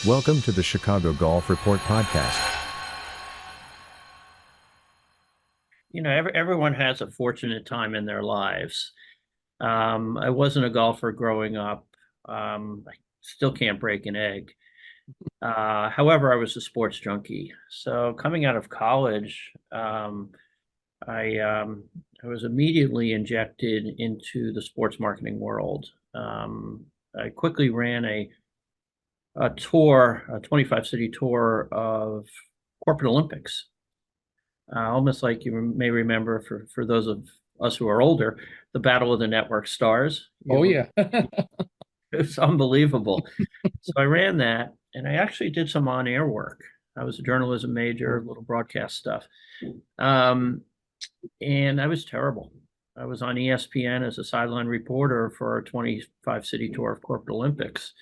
Welcome to the Chicago Golf Report podcast. Everyone has a fortunate time in their lives. I wasn't a golfer growing up. I still can't break an egg. However, I was a sports junkie. So coming out of college, I um, I was immediately injected into the sports marketing world. I quickly ran a tour, a 25 city tour of corporate Olympics. Almost like you may remember, for those of us who are older, the Battle of the Network Stars. Oh yeah. It's unbelievable. So I ran that, and I actually did some on-air work. I was a journalism major, little broadcast stuff, um, and I was terrible. I was on ESPN as a sideline reporter for a 25 city tour of corporate Olympics.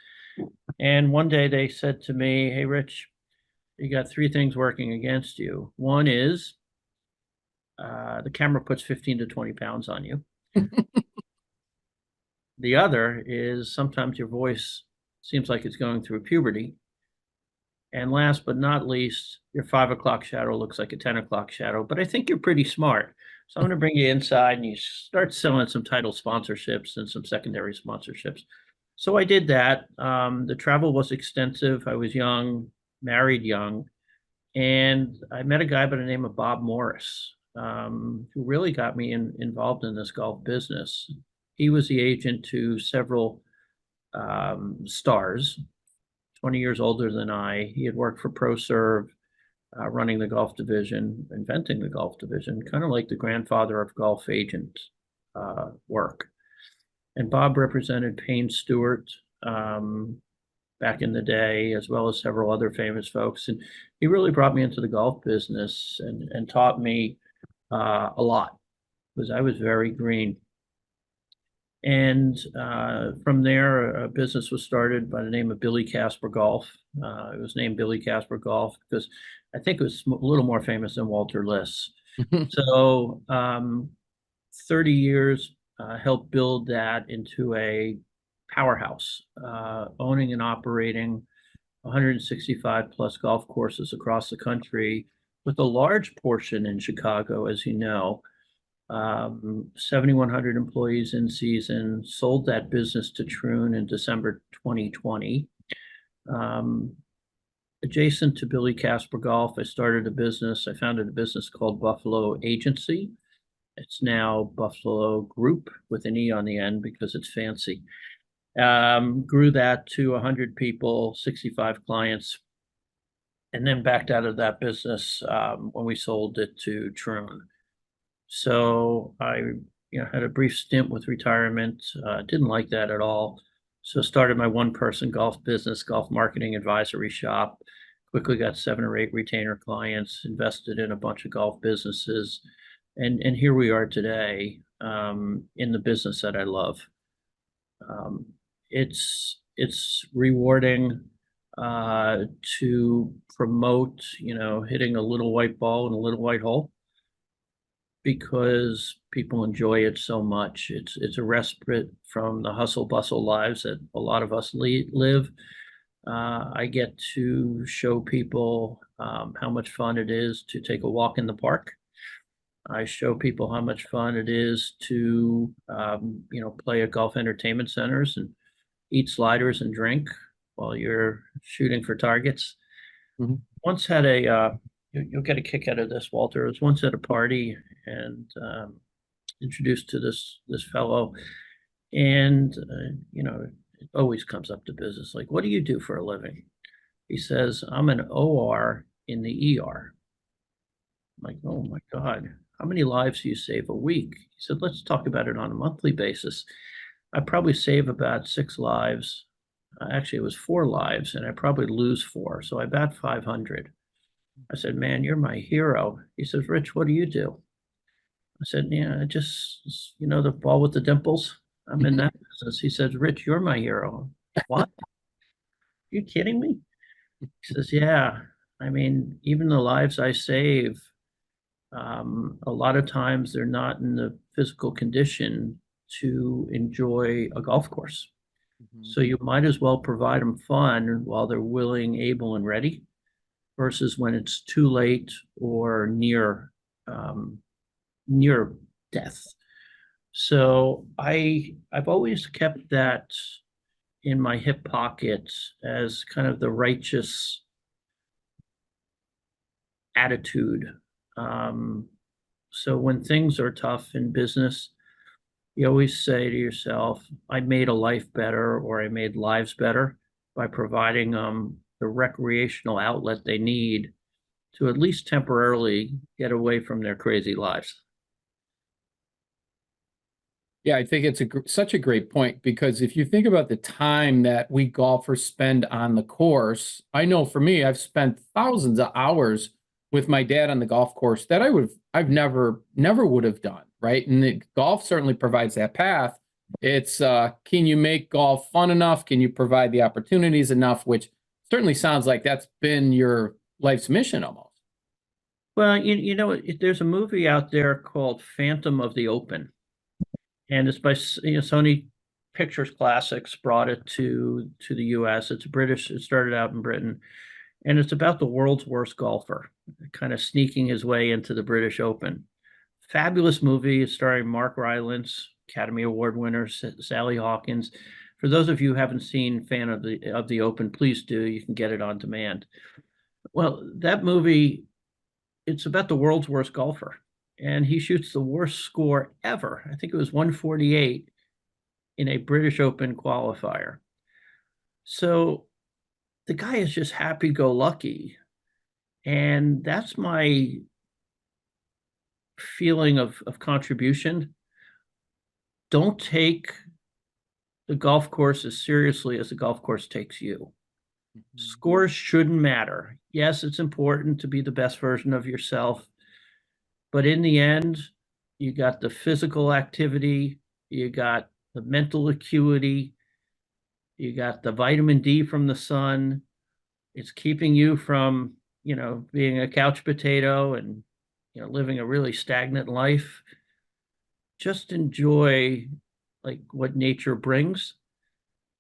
And one day they said to me, "Hey, Rich, you got three things working against you. One is the camera puts 15 to 20 pounds on you. The other is sometimes your voice seems like it's going through puberty. And last but not least, your 5 o'clock shadow looks like a 10 o'clock shadow. But I think you're pretty smart. So I'm going to bring you inside and you start selling some title sponsorships and some secondary sponsorships." So I did that. The travel was extensive. I was young, married young, and I met a guy by the name of Bob Morris, who really got me involved in this golf business. He was the agent to several stars, 20 years older than I. He had worked for ProServe, running the golf division, inventing the golf division, kind of like the grandfather of golf agent work. And Bob represented Payne Stewart back in the day, as well as several other famous folks. And he really brought me into the golf business and taught me a lot, because I was very green. And from there, a business was started by the name of Billy Casper Golf. It was named Billy Casper Golf because I think it was a little more famous than Walter Liss. So 30 years helped build that into a powerhouse, owning and operating 165 plus golf courses across the country, with a large portion in Chicago, as you know. 7,100 employees in season. Sold that business to Troon in December 2020. Adjacent to Billy Casper Golf, I founded a business called Buffalo Agency. It's now Buffalo Groupe with an E on the end because it's fancy. Grew that to 100 people, 65 clients, and then backed out of that business when we sold it to Troon. So I had a brief stint with retirement. Didn't like that at all. So started my one-person golf business, golf marketing advisory shop. Quickly got 7 or 8 retainer clients, invested in a bunch of golf businesses. And here we are today in the business that I love. It's rewarding to promote, hitting a little white ball in a little white hole, because people enjoy it so much. It's a respite from the hustle bustle lives that a lot of us live. I get to show people how much fun it is to take a walk in the park. I show people how much fun it is to play at golf entertainment centers and eat sliders and drink while you're shooting for targets. Mm-hmm. Once had you'll get a kick out of this, Walter. I was once at a party and introduced to this fellow, and it always comes up to business. Like, what do you do for a living? He says, "I'm an OR in the ER." I'm like, oh my God, how many lives do you save a week? He said, "Let's talk about it on a monthly basis. I probably save about 6 lives. Actually, it was 4 lives, and I probably lose 4. So I bat 500. I said, "Man, you're my hero." He says, "Rich, what do you do?" I said, "Yeah, I just, the ball with the dimples. I'm in that business." He says, "Rich, you're my hero." What? Are you kidding me? He says, "Yeah. I mean, even the lives I save, a lot of times they're not in the physical condition to enjoy a golf course. So you might as well provide them fun while they're willing, able, and ready versus when it's too late or near death. So I've always kept that in my hip pocket as kind of the righteous attitude. Um, so when things are tough in business, you always say to yourself, I made a life better or I made lives better by providing them the recreational outlet they need to at least temporarily get away from their crazy lives. Yeah, I think it's such a great point because if you think about the time that we golfers spend on the course, I know for me, I've spent thousands of hours with my dad on the golf course that I've never would have done, right? And golf certainly provides that path. It's can you make golf fun enough? Can you provide the opportunities enough? Which certainly sounds like that's been your life's mission almost. Well, there's a movie out there called Phantom of the Open, and it's by Sony Pictures Classics brought it to the U.S. It's British. It started out in Britain, and it's about the world's worst golfer, kind of sneaking his way into the British Open. Fabulous movie starring Mark Rylance, Academy Award winner Sally Hawkins. For those of you who haven't seen Fan of the Open, please do. You can get it on demand. Well, that movie, it's about the world's worst golfer, and he shoots the worst score ever. I think it was 148 in a British Open qualifier. So the guy is just happy-go-lucky, and that's my feeling of contribution. Don't take the golf course as seriously as the golf course takes you. Scores shouldn't matter. Yes, it's important to be the best version of yourself, but in the end, you got the physical activity, you got the mental acuity, you got the vitamin D from the sun. It's keeping you from, being a couch potato and, living a really stagnant life. Just enjoy like what nature brings.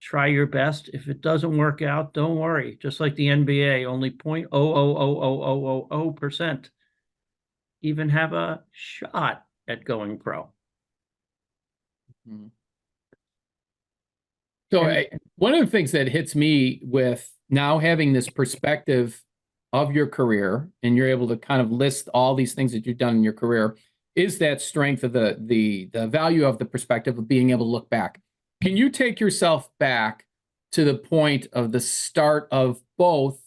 Try your best. If it doesn't work out, don't worry. Just like the NBA, only 0.0000000% even have a shot at going pro. Mm-hmm. So one of the things that hits me with now having this perspective of your career, and you're able to kind of list all these things that you've done in your career, is that strength of the value of the perspective of being able to look back. Can you take yourself back to the point of the start of both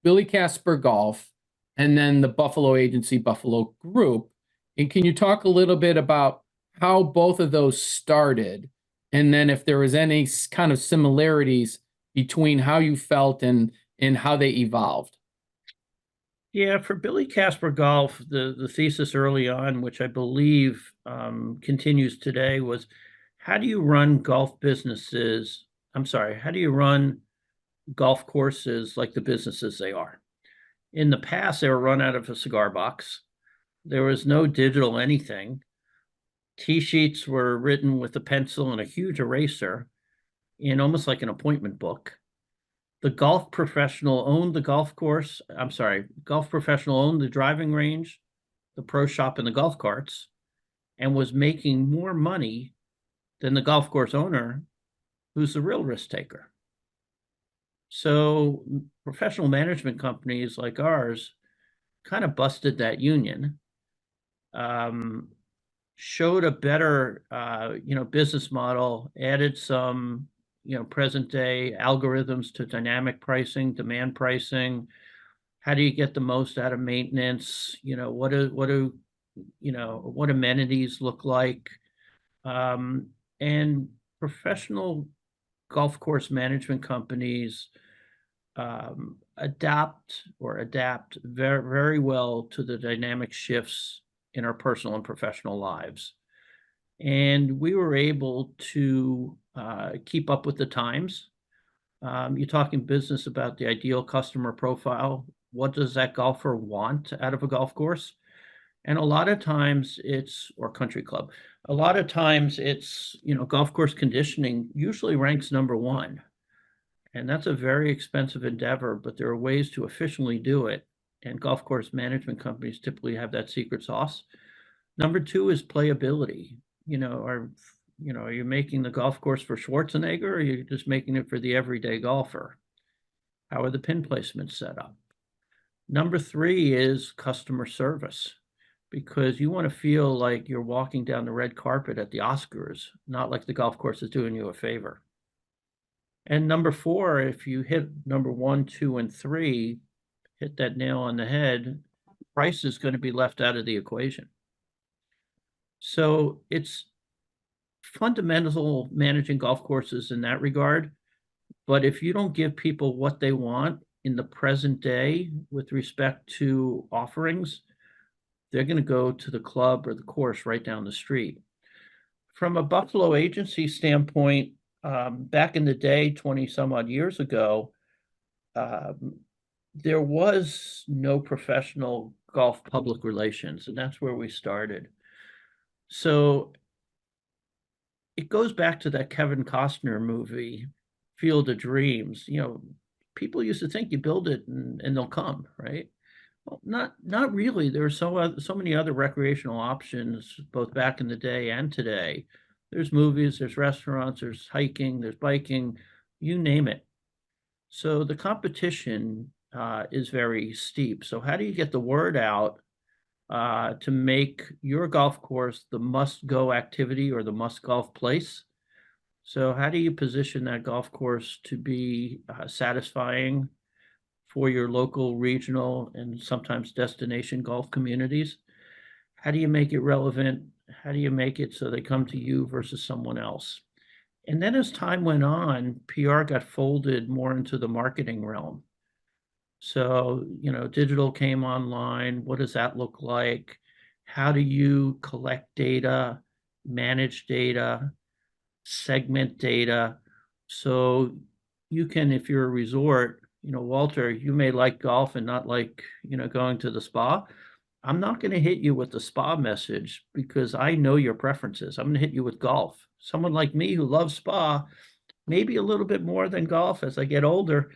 Billy Casper Golf and then the Buffalo agency, Buffalo Groupe? And can you talk a little bit about how both of those started? And then if there was any kind of similarities between how you felt and how they evolved. Yeah, for Billy Casper Golf, the thesis early on, which I believe continues today, was how do you run golf businesses? I'm sorry, how do you run golf courses like the businesses they are? In the past, they were run out of a cigar box. There was no digital anything. Tee sheets were written with a pencil and a huge eraser in almost like an appointment book. The golf professional owned the golf course. I'm sorry, golf professional owned the driving range, the pro shop, and the golf carts, and was making more money than the golf course owner, who's the real risk taker. So professional management companies like ours kind of busted that union, showed a better, business model, added some, present day algorithms to dynamic pricing, demand pricing. How do you get the most out of maintenance? What amenities look like? And professional golf course management companies adapt very, very well to the dynamic shifts in our personal and professional lives. And we were able to keep up with the times. You're talking business about the ideal customer profile. What does that golfer want out of a golf course? And a lot of times or country club, a lot of times it's, golf course conditioning usually ranks number one. And that's a very expensive endeavor, but there are ways to efficiently do it. And golf course management companies typically have that secret sauce. Number two is playability. Are you making the golf course for Schwarzenegger, or are you just making it for the everyday golfer? How are the pin placements set up? Number three is customer service, because you want to feel like you're walking down the red carpet at the Oscars, not like the golf course is doing you a favor. And number four, if you hit number one, two, and three, hit that nail on the head, price is going to be left out of the equation. So it's fundamental managing golf courses in that regard. But if you don't give people what they want in the present day with respect to offerings, they're going to go to the club or the course right down the street. From a Buffalo agency standpoint, back in the day, 20 some odd years ago, there was no professional golf public relations, and that's where we started. So it goes back to that Kevin Costner movie, Field of Dreams. People used to think you build it and they'll come, right? Well, not really. There are so many other recreational options, both back in the day and today. There's movies, there's restaurants, there's hiking, there's biking, you name it. So the competition is very steep. So how do you get the word out to make your golf course the must-go activity or the must-golf place? So how do you position that golf course to be satisfying for your local, regional, and sometimes destination golf communities? How do you make it relevant? How do you make it so they come to you versus someone else? And then as time went on, PR got folded more into the marketing realm. So, digital came online. What does that look like? How do you collect data, manage data, segment data? So you can, if you're a resort, Walter, you may like golf and not like, going to the spa. I'm not going to hit you with the spa message because I know your preferences. I'm going to hit you with golf. Someone like me who loves spa, maybe a little bit more than golf as I get older,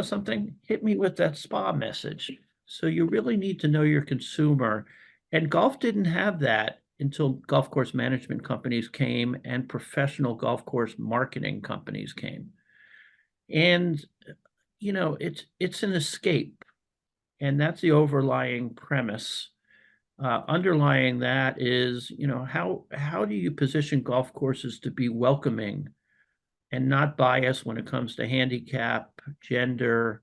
something, hit me with that spa message. So you really need to know your consumer. And golf didn't have that until golf course management companies came and professional golf course marketing companies came. And, it's an escape. And that's the overlying premise. Underlying that is, how do you position golf courses to be welcoming and not biased when it comes to handicap, gender,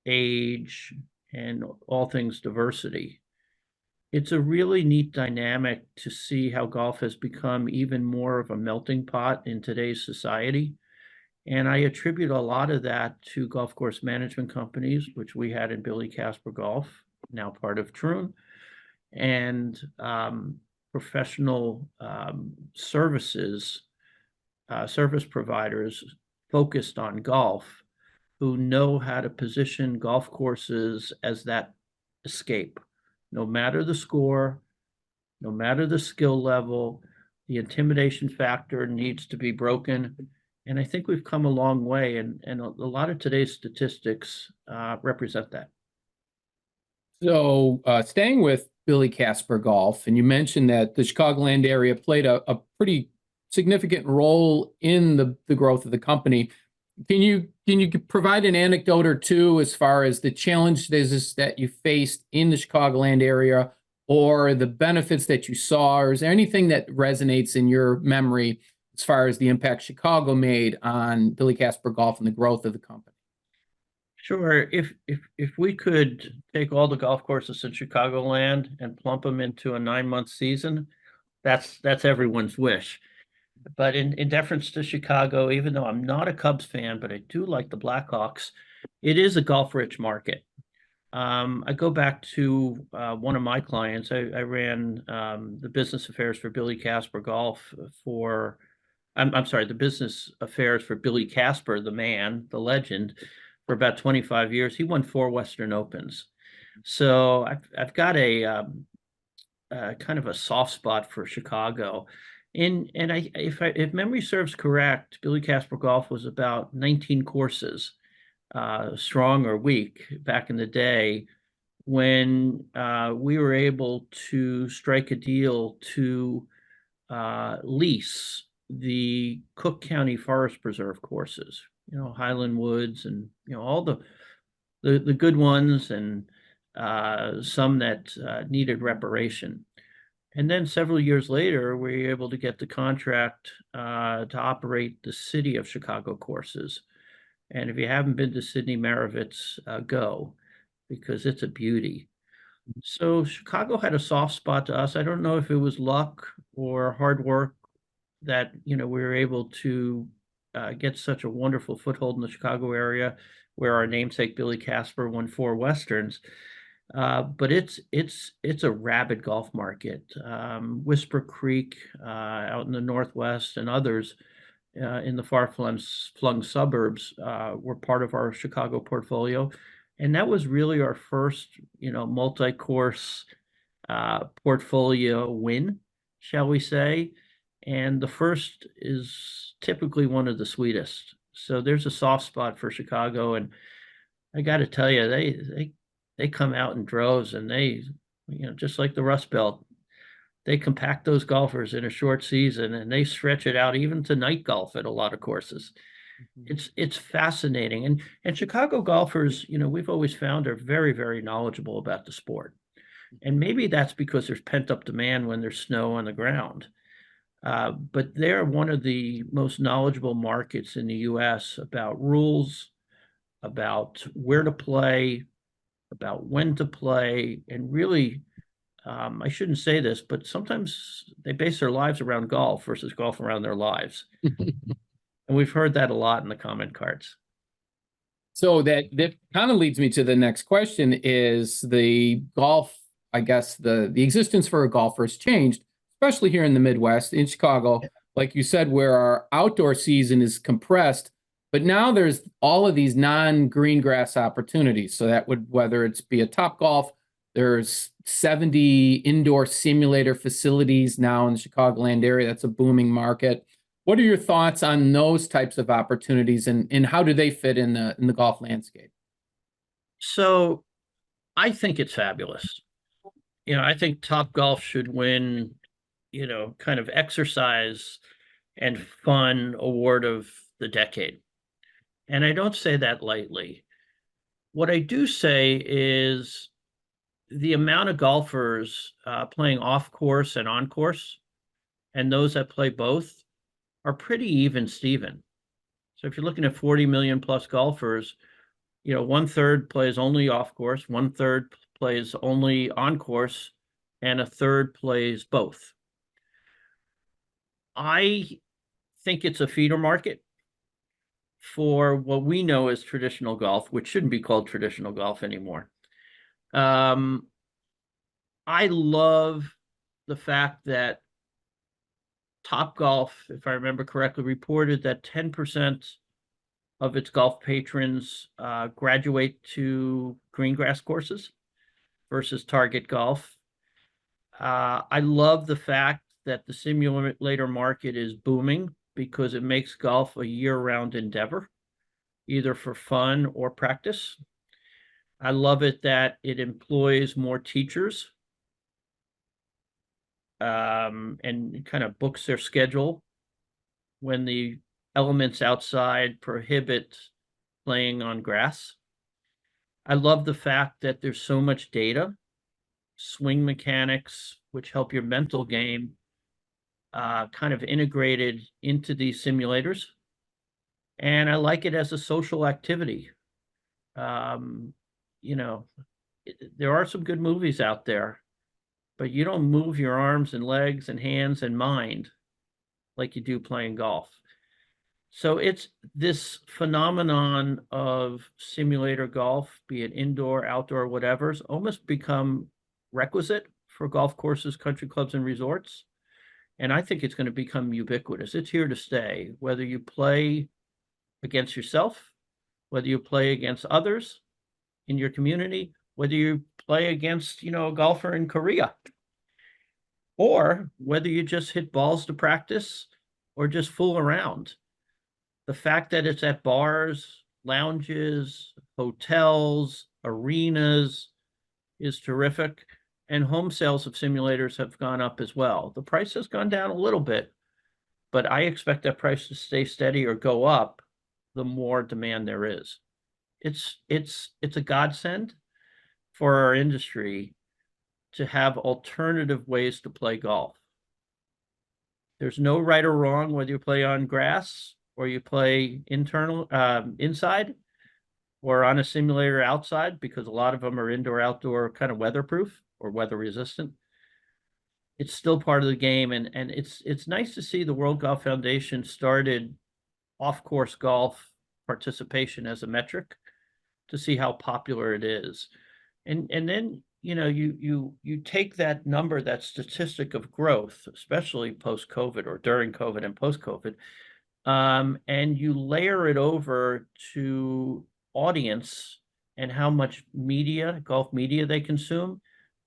age, and all things diversity? It's a really neat dynamic to see how golf has become even more of a melting pot in today's society. And I attribute a lot of that to golf course management companies, which we had in Billy Casper Golf, now part of Troon, and professional service providers focused on golf who know how to position golf courses as that escape. No matter the score, no matter the skill level, the intimidation factor needs to be broken. And I think we've come a long way, and a lot of today's statistics represent that. So staying with Billy Casper Golf, and you mentioned that the Chicagoland area played a pretty significant role in the growth of the company. Can you provide an anecdote or two as far as the challenges that you faced in the Chicagoland area, or the benefits that you saw, or is there anything that resonates in your memory as far as the impact Chicago made on Billy Casper Golf and the growth of the company? Sure. If we could take all the golf courses in Chicagoland and plump them into a 9-month season, that's everyone's wish. But in deference to Chicago, even though I'm not a Cubs fan, but I do like the Blackhawks, it is a golf-rich market. I go back to one of my clients. I ran the business affairs for Billy Casper Golf for, I'm sorry, the business affairs for Billy Casper, the man, the legend, for about 25 years. He won 4 Western Opens. So I've got a kind of a soft spot for Chicago. And if memory serves correct, Billy Casper Golf was about 19 courses, strong or weak back in the day, when we were able to strike a deal to lease the Cook County Forest Preserve courses, Highland Woods, and all the good ones, and some that needed reparation. And then several years later, we were able to get the contract to operate the city of Chicago courses. And if you haven't been to Sidney Maravitz, go, because it's a beauty. So Chicago had a soft spot to us. I don't know if it was luck or hard work that, we were able to get such a wonderful foothold in the Chicago area, where our namesake Billy Casper won 4 Westerns. But it's a rabid golf market. Whisper Creek out in the Northwest, and others in the far-flung suburbs were part of our Chicago portfolio. And that was really our first, multi-course portfolio win, shall we say. And the first is typically one of the sweetest. So there's a soft spot for Chicago. And I got to tell you, they come out in droves, and they, just like the Rust Belt, they compact those golfers in a short season, and they stretch it out even to night golf at a lot of courses. It's fascinating. And Chicago golfers, we've always found, are very, very knowledgeable about the sport. And maybe that's because there's pent-up demand when there's snow on the ground. But they're one of the most knowledgeable markets in the U.S. about rules, about where to play, about when to play, and really, I shouldn't say this, but sometimes they base their lives around golf versus golf around their lives. And we've heard that a lot in the comment cards. So that kind of leads me to the next question: is the golf, I guess the existence for a golfer has changed, especially here in the Midwest, in Chicago, like you said, where our outdoor season is compressed, but now there's all of these non-green grass opportunities. So that would, whether it's be a Topgolf, there's 70 indoor simulator facilities now in the Chicagoland area. That's a booming market. What are your thoughts on those types of opportunities, and how do they fit in the golf landscape? So I think it's fabulous. I think Topgolf should win, kind of exercise and fun award of the decade. And I don't say that lightly. What I do say is the amount of golfers playing off course and on course, and those that play both, are pretty even Steven. So if you're looking at 40 million plus golfers, 1/3 plays only off course, 1/3 plays only on course, and 1/3 plays both. I think it's a feeder market for what we know as traditional golf, which shouldn't be called traditional golf anymore. I love the fact that Topgolf, if I remember correctly, reported that 10% of its golf patrons graduate to green grass courses versus target golf. I love the fact that the simulator market is booming, because it makes golf a year-round endeavor, either for fun or practice. I love it that it employs more teachers and kind of books their schedule when the elements outside prohibit playing on grass. I love the fact that there's so much data, swing mechanics, which help your mental game, kind of integrated into these simulators. And I like it as a social activity. There are some good movies out there, but you don't move your arms and legs and hands and mind like you do playing golf. So it's this phenomenon of simulator golf, be it indoor, outdoor, whatever's almost become requisite for golf courses, country clubs, and resorts. And I think it's going to become ubiquitous. It's here to stay, whether you play against yourself, whether you play against others in your community, whether you play against, a golfer in Korea. or whether you just hit balls to practice or just fool around. The fact that it's at bars, lounges, hotels, arenas is terrific. And home sales of simulators have gone up as well. The price has gone down a little bit, but I expect that price to stay steady or go up the more demand there is. It's a godsend for our industry to have alternative ways to play golf. There's no right or wrong whether you play on grass or you play inside or on a simulator outside, because a lot of them are indoor outdoor kind of weatherproof or weather resistant. It's still part of the game, and it's nice to see the World Golf Foundation started off-course golf participation as a metric to see how popular it is. And then you take that number, that statistic of growth, especially post-COVID or during COVID and post-COVID, and you layer it over to audience and how much media, golf media they consume.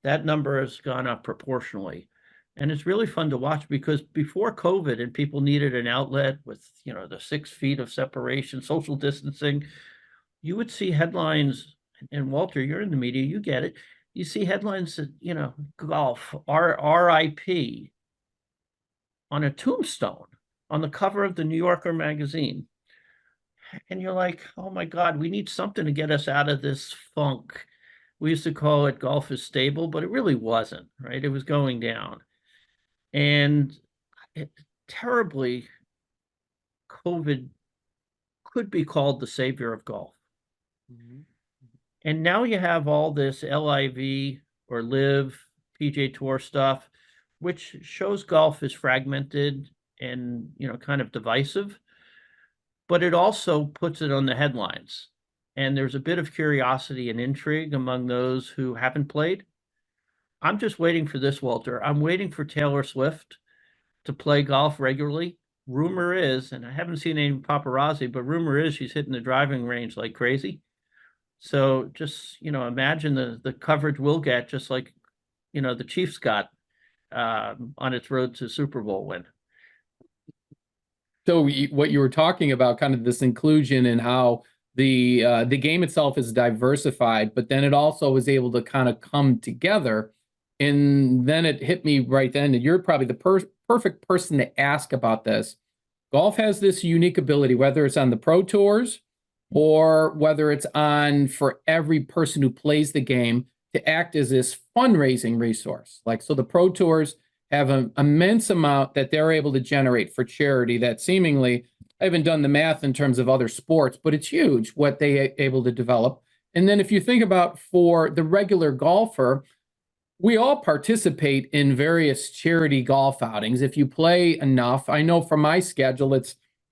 That number has gone up proportionally. And it's really fun to watch, because before COVID and people needed an outlet with, the 6 feet of separation, social distancing, you would see headlines, and Walter, you're in the media, you get it. You see headlines that, golf, RIP on a tombstone on the cover of the New Yorker magazine. And you're like, oh my God, we need something to get us out of this funk. We used to call it golf is stable, but it really wasn't, right? It was going down. And terribly, COVID could be called the savior of golf. Mm-hmm. And now you have all this LIV or live PGA Tour stuff, which shows golf is fragmented and, kind of divisive, but it also puts it on the headlines. And there's a bit of curiosity and intrigue among those who haven't played. I'm just waiting for this, Walter. I'm waiting for Taylor Swift to play golf regularly. Rumor is, and I haven't seen any paparazzi, but rumor is she's hitting the driving range like crazy. So just, imagine the coverage we'll get, just like, the Chiefs got on its road to Super Bowl win. So what you were talking about, kind of this inclusion and how the game itself is diversified, but then it also is able to kind of come together. And then it hit me right then, and you're probably the perfect person to ask about this. Golf has this unique ability, whether it's on the pro tours or whether it's on for every person who plays the game, to act as this fundraising resource. Like, so the pro tours have an immense amount that they're able to generate for charity that seemingly, I haven't done the math in terms of other sports, but it's huge what they are able to develop. And then if you think about for the regular golfer, we all participate in various charity golf outings. If you play enough, I know from my schedule,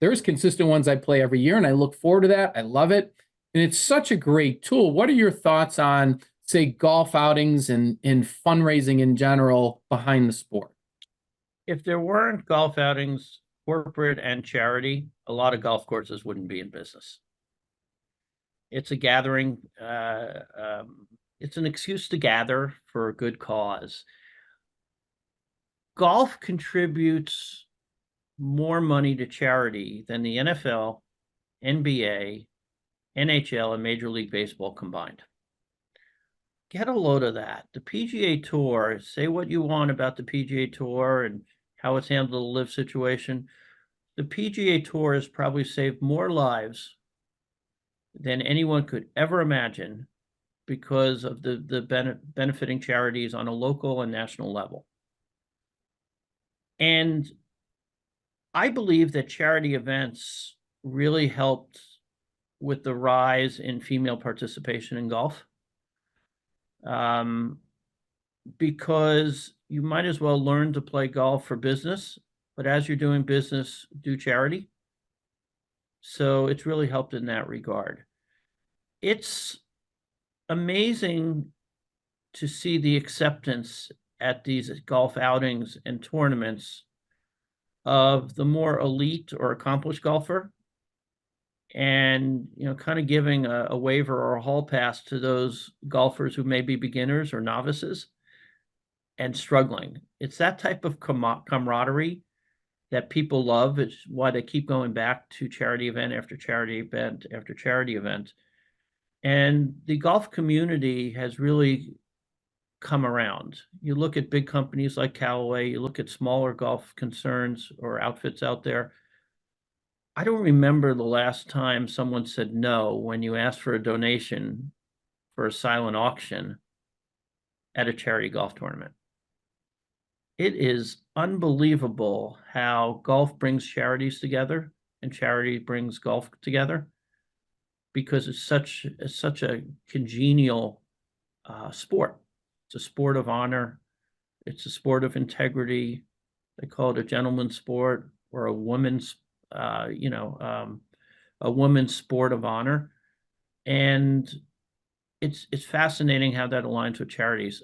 there's consistent ones I play every year, and I look forward to that. I love it. And it's such a great tool. What are your thoughts on, say, golf outings and fundraising in general behind the sport? If there weren't golf outings, corporate and charity, a lot of golf courses wouldn't be in business. It's a gathering. It's an excuse to gather for a good cause. Golf contributes more money to charity than the NFL, NBA, NHL, and Major League Baseball combined. Get a load of that. The PGA Tour, say what you want about the PGA Tour and how it's handled the live situation. The PGA Tour has probably saved more lives than anyone could ever imagine because of the benefiting charities on a local and national level. And I believe that charity events really helped with the rise in female participation in golf. Because you might as well learn to play golf for business, but as you're doing business, do charity. So it's really helped in that regard. It's amazing to see the acceptance at these golf outings and tournaments of the more elite or accomplished golfer, and kind of giving a waiver or a hall pass to those golfers who may be beginners or novices. and struggling. It's that type of camaraderie that people love. It's why they keep going back to charity event after charity event after charity event. And the golf community has really come around. You look at big companies like Callaway, you look at smaller golf concerns or outfits out there. I don't remember the last time someone said no when you asked for a donation for a silent auction at a charity golf tournament. It is unbelievable how golf brings charities together and charity brings golf together, because it's such a congenial sport. It's a sport of honor. It's a sport of integrity. They call it a gentleman's sport, or a woman's, a woman's sport of honor. And it's fascinating how that aligns with charities.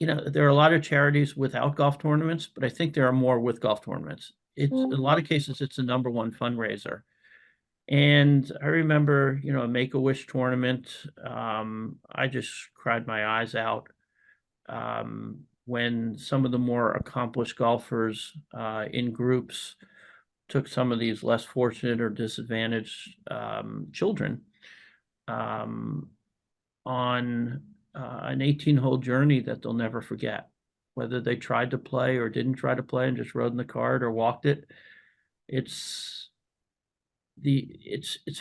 There are a lot of charities without golf tournaments, but I think there are more with golf tournaments. It's in a lot of cases, it's the number one fundraiser. And I remember, a Make-A-Wish tournament. I just cried my eyes out when some of the more accomplished golfers in groups took some of these less fortunate or disadvantaged children on an 18-hole journey that they'll never forget. Whether they tried to play or didn't try to play and just rode in the cart or walked it, it's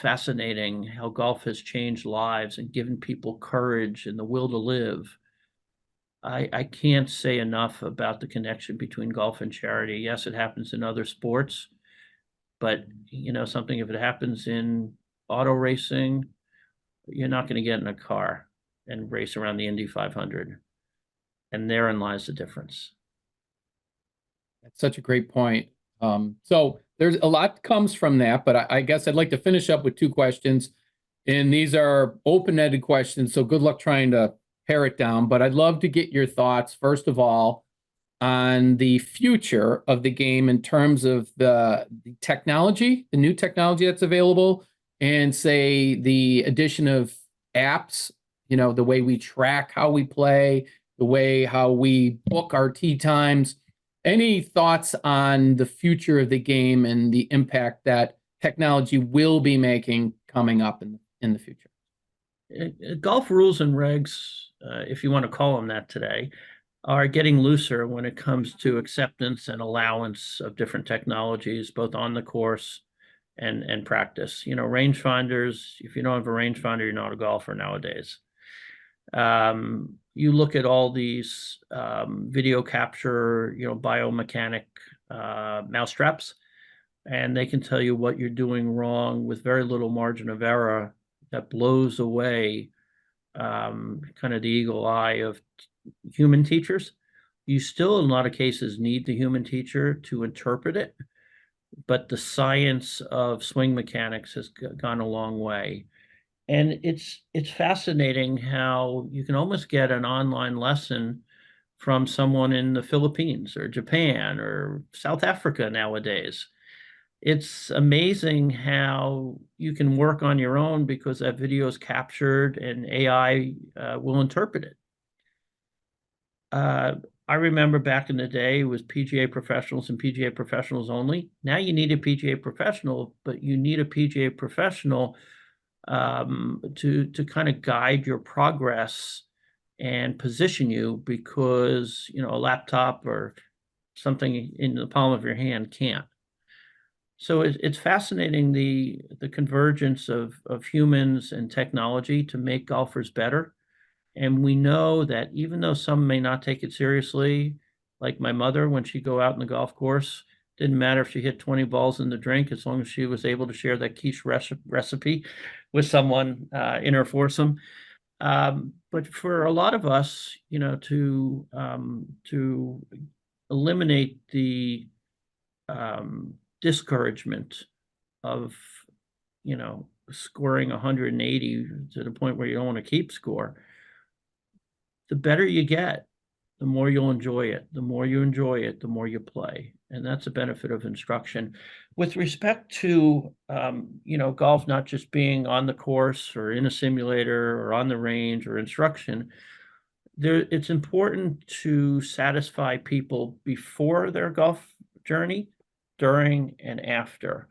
fascinating how golf has changed lives and given people courage and the will to live. I can't say enough about the connection between golf and charity. Yes, it happens in other sports, but something, if it happens in auto racing, you're not going to get in a car and race around the Indy 500. And therein lies the difference. That's such a great point. So there's a lot comes from that, but I guess I'd like to finish up with two questions. And these are open-ended questions, so good luck trying to pare it down. But I'd love to get your thoughts, first of all, on the future of the game in terms of the technology, the new technology that's available, and say the addition of apps, the way we track how we play, the way how we book our tee times. Any thoughts on the future of the game and the impact that technology will be making coming up in the future? Golf rules and regs, if you want to call them that today, are getting looser when it comes to acceptance and allowance of different technologies, both on the course and practice. Rangefinders, if you don't have a rangefinder, you're not a golfer nowadays. You look at all these video capture, biomechanic mousetraps, and they can tell you what you're doing wrong with very little margin of error. That blows away kind of the eagle eye of human teachers. You still, in a lot of cases, need the human teacher to interpret it, but the science of swing mechanics has gone a long way. And it's fascinating how you can almost get an online lesson from someone in the Philippines or Japan or South Africa nowadays. It's amazing how you can work on your own because that video is captured and AI will interpret it. I remember back in the day, it was PGA professionals and PGA professionals only. Now you need a PGA professional, but you need a PGA professional to kind of guide your progress and position you, because a laptop or something in the palm of your hand can't. So it's fascinating, the convergence of humans and technology to make golfers better. And we know that even though some may not take it seriously, like my mother, when she'd go out in the golf course, didn't matter if she hit 20 balls in the drink, as long as she was able to share that quiche recipe with someone in her foursome. But for a lot of us, to eliminate the discouragement of, scoring 180 to the point where you don't want to keep score, the better you get, the more you'll enjoy it. The more you enjoy it, the more you play. And that's a benefit of instruction. With respect to, golf not just being on the course or in a simulator or on the range or instruction, It's important to satisfy people before their golf journey, during and after.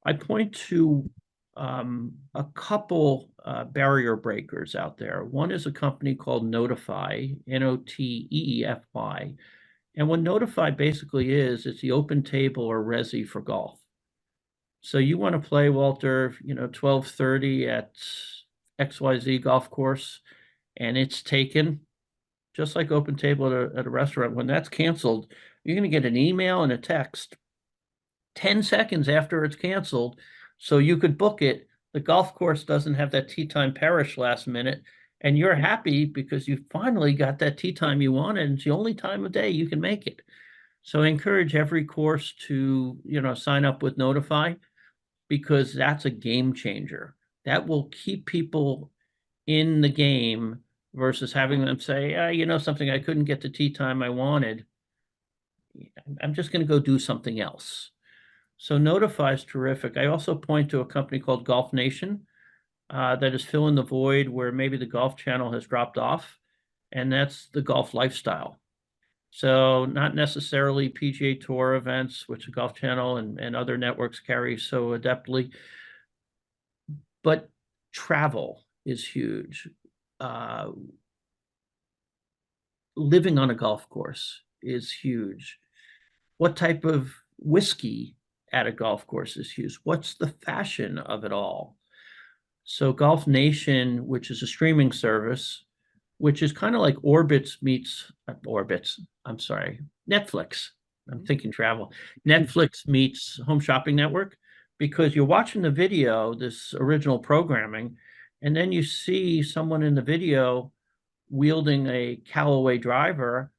I point to a couple barrier breakers out there. One is a company called Notify, Noteefy. And what Notify basically is, it's the open table or resi for golf. So you want to play, Walter, 12:30 at XYZ golf course, and it's taken, just like open table at a restaurant. When that's canceled, you're going to get an email and a text 10 seconds after it's canceled, so you could book it. The golf course doesn't have that tee time perish last minute, and you're happy because you finally got that tee time you wanted, and it's the only time of day you can make it. So I encourage every course to, sign up with Notify, because that's a game changer. That will keep people in the game versus having them say, something, I couldn't get the tee time I wanted. I'm just going to go do something else. So Notify is terrific. I also point to a company called Golf Nation that is filling the void where maybe the Golf Channel has dropped off, and that's the golf lifestyle. So not necessarily PGA Tour events, which the Golf Channel and other networks carry so adeptly, but travel is huge. Living on a golf course is huge. What type of whiskey at a golf course is huge? What's the fashion of it all? So Golf Nation, which is a streaming service, which is kind of like Netflix. I'm thinking travel. Netflix meets Home Shopping Network, because you're watching the video, this original programming, and then you see someone in the video wielding a Callaway driver.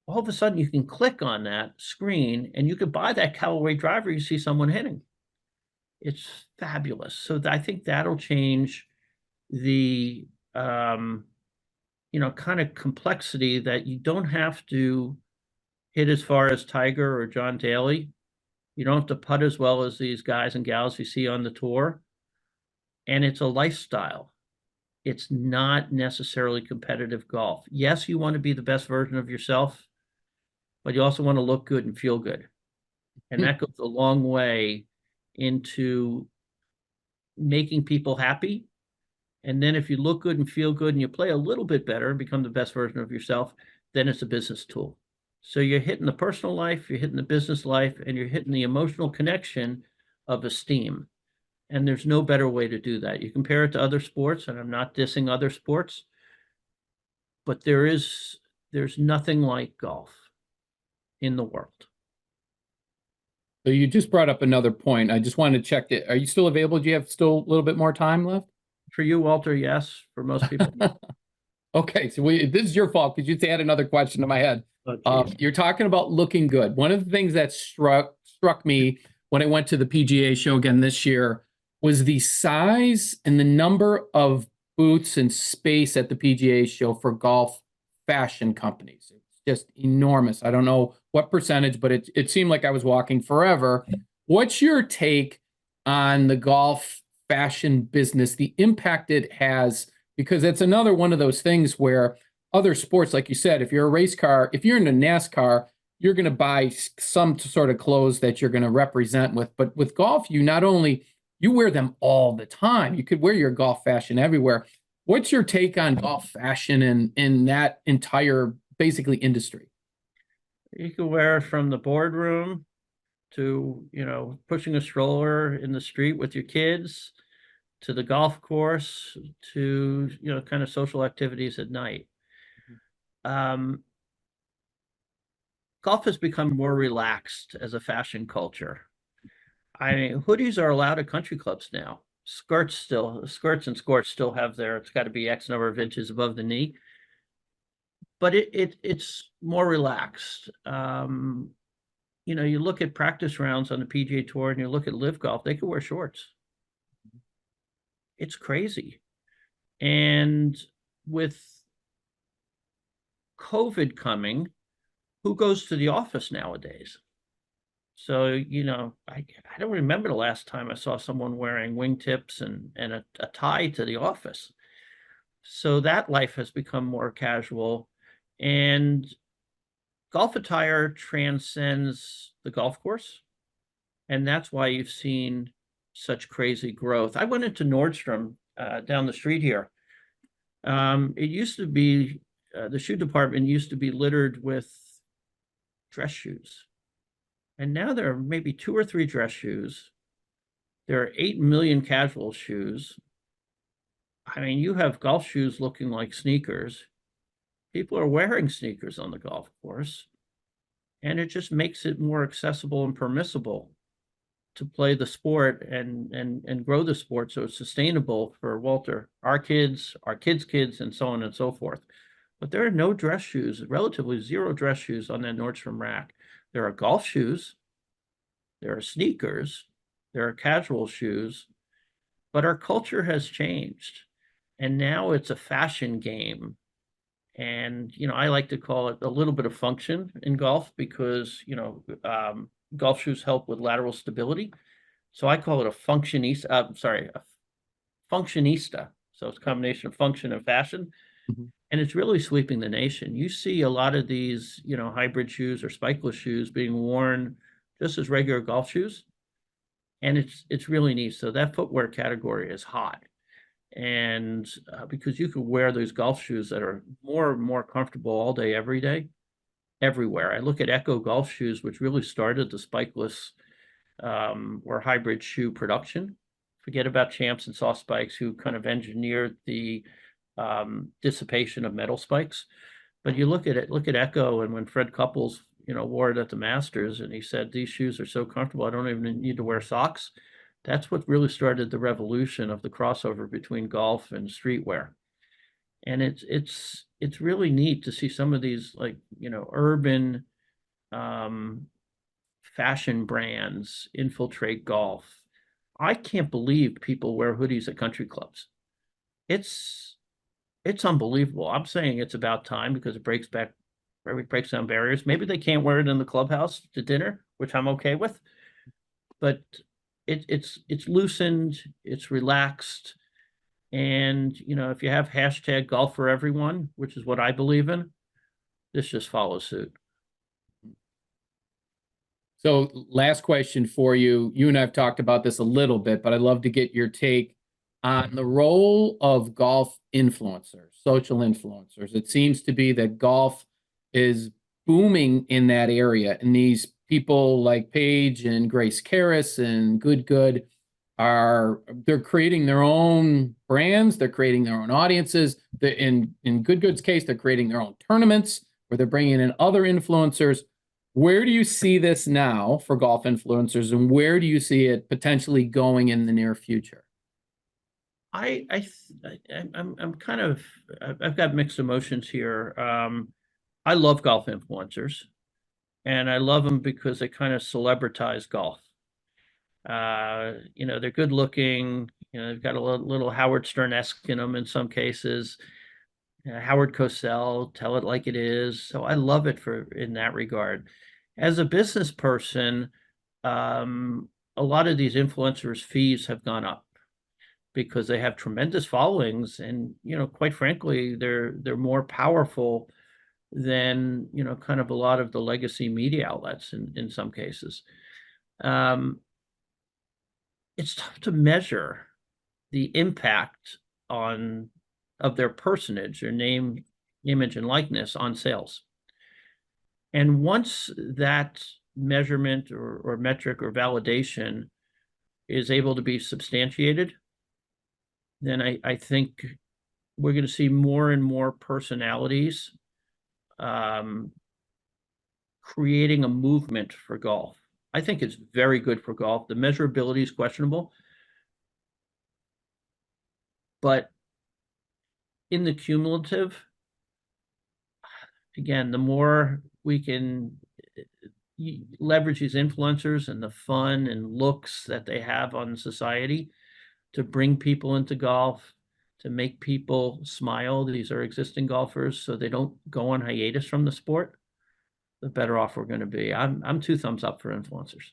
All of a sudden you can click on that screen and you could buy that Callaway driver you see someone hitting. It's fabulous. So I think that'll change the kind of complexity, that you don't have to hit as far as Tiger or John Daly. You don't have to putt as well as these guys and gals you see on the tour. And it's a lifestyle. It's not necessarily competitive golf. Yes, you want to be the best version of yourself, but you also want to look good and feel good. And that goes a long way into making people happy. And then if you look good and feel good and you play a little bit better and become the best version of yourself, then it's a business tool. So you're hitting the personal life, you're hitting the business life, and you're hitting the emotional connection of esteem. And there's no better way to do that. You compare it to other sports, and I'm not dissing other sports, but there's nothing like golf in the world. So you just brought up another point. I just wanted to check it. Are you still available? Do you have still a little bit more time left? For you, Walter, yes. For most people. Okay, so this is your fault, because you had another question in my head. You're talking about looking good. One of the things that struck me when I went to the PGA show again this year was the size and the number of booths and space at the PGA show for golf fashion companies. It's just enormous. I don't know what percentage, but it seemed like I was walking forever. What's your take on the golf fashion business, the impact it has? Because it's another one of those things where other sports, like you said, if you're a race car, if you're in a NASCAR, you're going to buy some sort of clothes that you're going to represent with. But with golf, you wear them all the time. You could wear your golf fashion everywhere. What's your take on golf fashion in that entire, basically, industry? You can wear it from the boardroom to, pushing a stroller in the street with your kids, to the golf course, to, kind of social activities at night. Golf has become more relaxed as a fashion culture. I mean, hoodies are allowed at country clubs now. Skirts and skirts still have it's got to be X number of inches above the knee. But it's more relaxed. You look at practice rounds on the PGA Tour and you look at Live Golf, they can wear shorts. It's crazy. And with COVID coming, who goes to the office nowadays? So, I don't remember the last time I saw someone wearing wingtips and a tie to the office. So that life has become more casual, and golf attire transcends the golf course. And that's why you've seen such crazy growth. I went into Nordstrom down the street here. It used to be, the shoe department used to be littered with dress shoes. And now there are maybe 2 or 3 dress shoes. There are 8 million casual shoes. I mean, you have golf shoes looking like sneakers. People are wearing sneakers on the golf course. And it just makes it more accessible and permissible to play the sport and grow the sport so it's sustainable for Walter, our kids, kids, and so on and so forth. But there are no dress shoes, relatively zero dress shoes on that Nordstrom rack. There are golf shoes, there are sneakers, there are casual shoes, but our culture has changed. And now it's a fashion game. And, I like to call it a little bit of function in golf because, golf shoes help with lateral stability. So I call it a functionista, a functionista. So it's a combination of function and fashion. Mm-hmm. And it's really sweeping the nation. You see a lot of these, hybrid shoes or spikeless shoes being worn just as regular golf shoes. And it's really neat. So that footwear category is hot. And because you could wear those golf shoes that are more and more comfortable all day, every day, everywhere. I look at Echo golf shoes, which really started the spikeless or hybrid shoe production. Forget about Champs and Soft Spikes, who kind of engineered the dissipation of metal spikes. But you look at Echo, and when Fred Couples, wore it at the Masters, and he said, "These shoes are so comfortable, I don't even need to wear socks." That's what really started the revolution of the crossover between golf and streetwear. And it's really neat to see some of these, like, urban fashion brands infiltrate golf. I can't believe people wear hoodies at country clubs. It's unbelievable. I'm saying it's about time because it breaks down barriers. Maybe they can't wear it in the clubhouse to dinner, which I'm okay with, but it's loosened, it's relaxed. And, if you have hashtag golf for everyone, which is what I believe in, this just follows suit. So last question for you. You and I have talked about this a little bit, but I'd love to get your take on the role of golf influencers, social influencers. It seems to be that golf is booming in that area, and these people like Paige and Grace Karras and Good they're creating their own brands, they're creating their own audiences. In Good's case, they're creating their own tournaments where they're bringing in other influencers. Where do you see this now for golf influencers, and where do you see it potentially going in the near future? I'm kind of, I've got mixed emotions here. I love golf influencers, and I love them because they kind of celebritize golf. They're good looking, they've got a little Howard Stern-esque in them in some cases. Howard Cosell, tell it like it is. So I love it in that regard. As a business person, a lot of these influencers' fees have gone up because they have tremendous followings, and quite frankly, they're more powerful than kind of a lot of the legacy media outlets in some cases. It's tough to measure the impact of their personage, their name, image, and likeness on sales. And once that measurement or metric or validation is able to be substantiated, then I think we're going to see more and more personalities creating a movement for golf. I think it's very good for golf. The measurability is questionable, but in the cumulative, again, the more we can leverage these influencers and the fun and looks that they have on society to bring people into golf, to make people smile. These are existing golfers, so they don't go on hiatus from the sport, the better off we're going to be. I'm 2 thumbs up for influencers.